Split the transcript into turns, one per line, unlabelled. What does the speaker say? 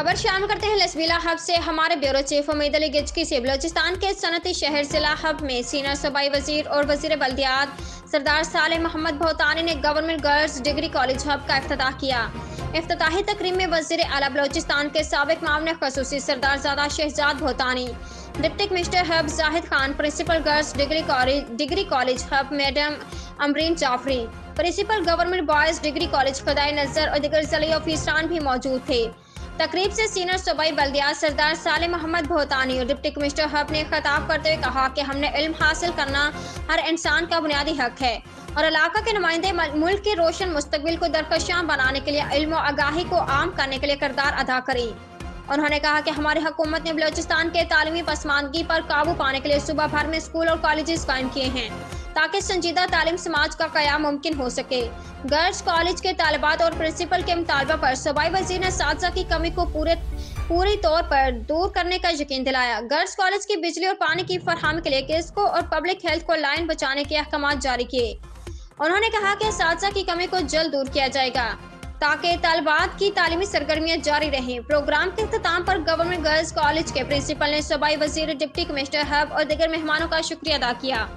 खबर शामिल करते हैं लसबीला हब से। हमारे ब्यूरो चीफ उम्मीद अली गिचकी से बलोचिस्तान के सनती शहर जिला हब में सीनियर सूबाई वजीर और वजीर बल्दियात सरदार सालेह मोहम्मद भोतानी ने government girls degree college hub का इफ्तिताह किया। इफ्तिताही तकरीब में वजीर आला बलोचिस्तान के साबिक मामले खसूसी सरदार ज़ादा Shahzad Bhotani, deputy commissioner Hub Zahid Khan, principal girls degree college Hub madam Amreen Jafri, principal government boys degree college Khudai Nazar और दीगर ज़िले ऑफिसरान भी मौजूद थे। तकरीब से सीनियर सूबाई बल्दियात सरदार सालेह मोहम्मद भोतानी और डिप्टी कमिश्नर हब ने खिताब करते हुए कहा कि हमने इल्म हासिल करना हर इंसान का बुनियादी हक है और इलाका के नुमाइंदे मुल्क के रोशन मुस्तकबिल को दरख्शां बनाने के लिए इल्म और आगाही को आम करने के लिए किरदार अदा करें। उन्होंने कहा कि हमारी हुकूमत ने बलोचिस्तान के तालीमी पसमानदगी पर काबू पाने के लिए सूबा भर में स्कूल और कॉलेजेस कायम किए हैं ताकि संजीदा तालीम समाज का क़याम मुमकिन हो सके। गर्ल्स कॉलेज के तालिबात और प्रिंसिपल के मुतालबा पर सूबाई वज़ीर ने असातिज़ा की कमी को पूरी तौर पर दूर करने का यकीन दिलाया। गर्ल्स कॉलेज की बिजली और पानी की फरहमी के लिए किस्को और पब्लिक हेल्थ को लाइन बचाने के अहकाम जारी किए। उन्होंने कहा कि असातिज़ा की कमी को जल्द दूर किया जाएगा ताकि तालिबात की तालीमी सरगर्मियाँ जारी रहें। प्रोग्राम के इख्तिताम पर गवर्नमेंट गर्ल्स कॉलेज के प्रिंसिपल ने सूबाई वज़ीर, डिप्टी कमिश्नर हब और दीगर मेहमानों का शुक्रिया अदा किया।